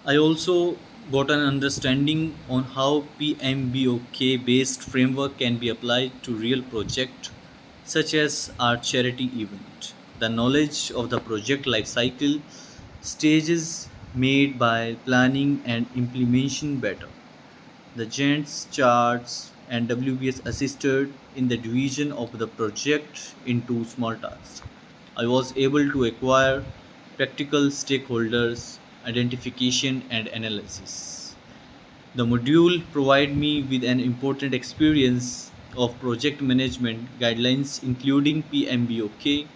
I also got an understanding on how PMBOK based framework can be applied to real project such as our charity event. The knowledge of the project life cycle stages made by planning and implementation better. The Gantt charts and WBS assisted in the division of the project into small tasks. I was able to acquire practical stakeholders identification and analysis. The module provided me with an important experience of project management guidelines including PMBOK.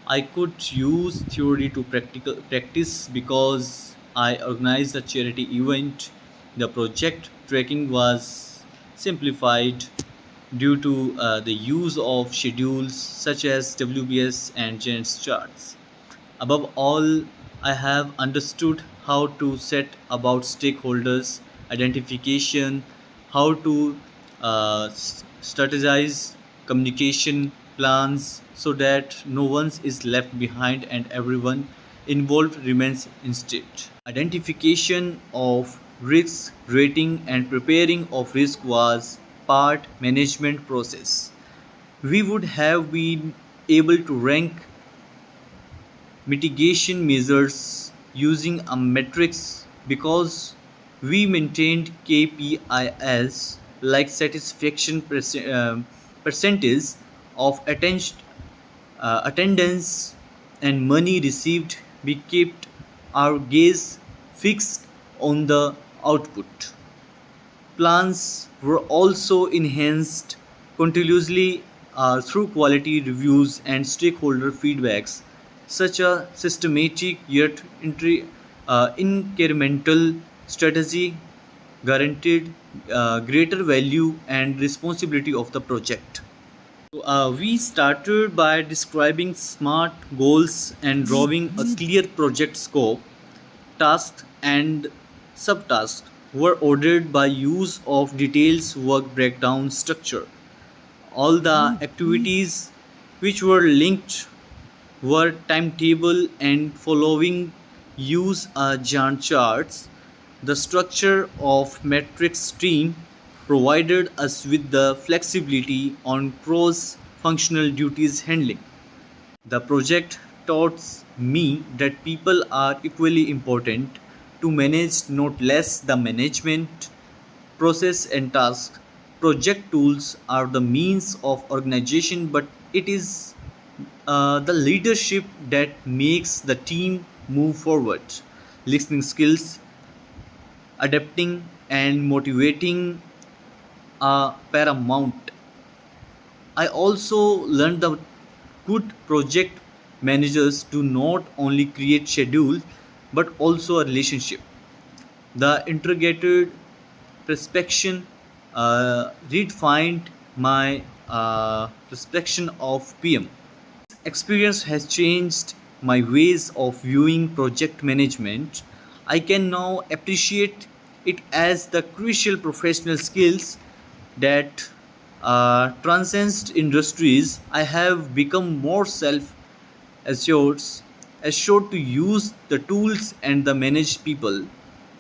I could use theory to practical practice because I organized a charity event. The project tracking was simplified due to the use of schedules such as WBS and Gantt charts. Above all, I have understood how to set about stakeholders identification, how to strategize communication plans so that no one is left behind and everyone involved remains instead. Identification of risk, rating and preparing of risk was part management process. We would have been able to rank mitigation measures using a matrix because we maintained KPIs like satisfaction percentage of attendance and money received. We kept our gaze fixed on the output. Plans were also enhanced continuously through quality reviews and stakeholder feedbacks. Such a systematic yet incremental strategy guaranteed greater value and responsibility of the project. We started by describing SMART goals and drawing a clear project scope. Tasks and subtasks were ordered by use of details work breakdown structure. All the activities which were linked were timetable and following use Gantt charts. The structure of matrix stream provided us with the flexibility on cross functional duties handling. The project taught me that people are equally important to manage, not less the management, process, and task. Project tools are the means of organization, but it is the leadership that makes the team move forward. Listening skills, adapting, and motivating are paramount. I also learned that good project managers do not only create schedules but also a relationship. The integrated perspective redefined my perception of PM. Experience has changed my ways of viewing project management. I can now appreciate it as the crucial professional skills that transcend industries. I have become more self assured, assured to use the tools and the manage people.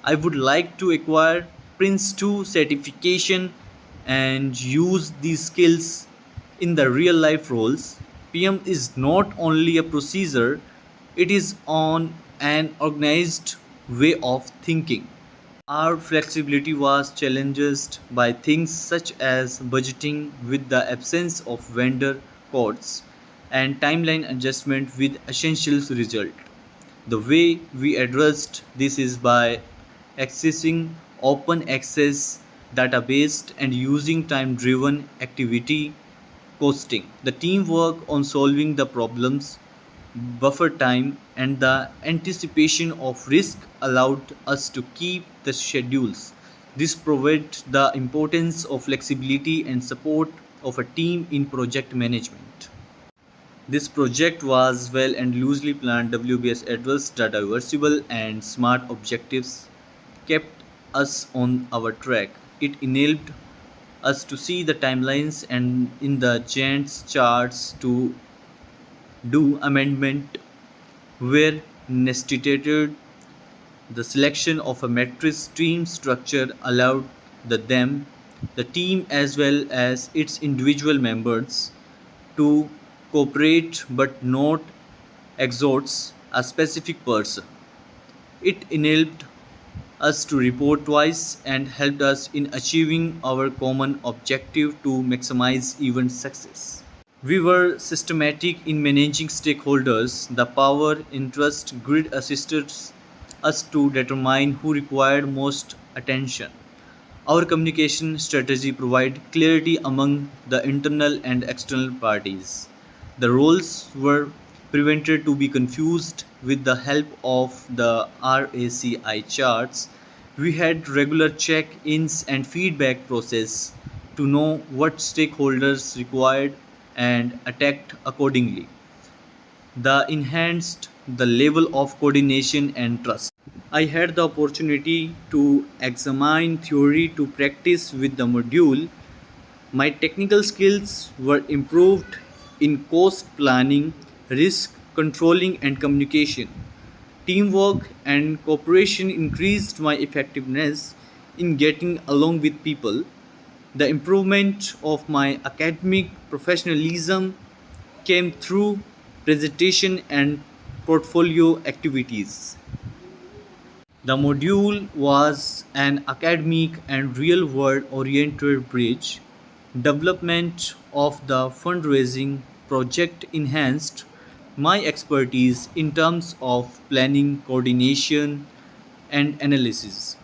I would like to acquire Prince 2 certification and use these skills in the real life roles. PM is not only a procedure, it is on an organized way of thinking. Our flexibility was challenged by things such as budgeting with the absence of vendor codes and timeline adjustment with essentials result. The way we addressed this is by accessing open access database and using time driven activity costing. The team worked on solving the problems, buffer time, and the anticipation of risk allowed us to keep the schedules. This provides the importance of flexibility and support of a team in project management. This project was well and loosely planned. WBS addressed the diversible and smart objectives, kept us on our track. It enabled us to see the timelines and in the Gantt charts to do amendment where necessitated. The selection of a matrix team structure allowed the team as well as its individual members to cooperate but not exhorts a specific person. It enabled us to report twice and helped us in achieving our common objective to maximize event success. We were systematic in managing stakeholders. The power interest grid assisted us to determine who required most attention. Our communication strategy provided clarity among the internal and external parties. The roles were prevented to be confused with the help of the RACI charts. We had regular check-ins and feedback process to know what stakeholders required and attacked accordingly. The enhanced the level of coordination and trust. I had the opportunity to examine theory to practice with the module. My technical skills were improved in cost planning, risk controlling, and communication. Teamwork and cooperation increased my effectiveness in getting along with people. The improvement of my academic professionalism came through presentation and portfolio activities. The module was an academic and real world oriented bridge. Development of the fundraising project enhanced my expertise in terms of planning, coordination, and analysis.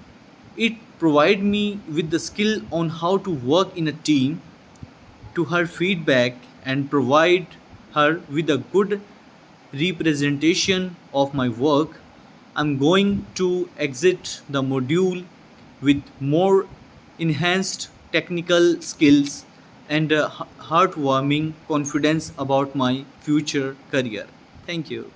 It provided me with the skill on how to work in a team, to her feedback, and provide her with a good representation of my work. I'm going to exit the module with more enhanced technical skills and a heartwarming confidence about my future career. Thank you.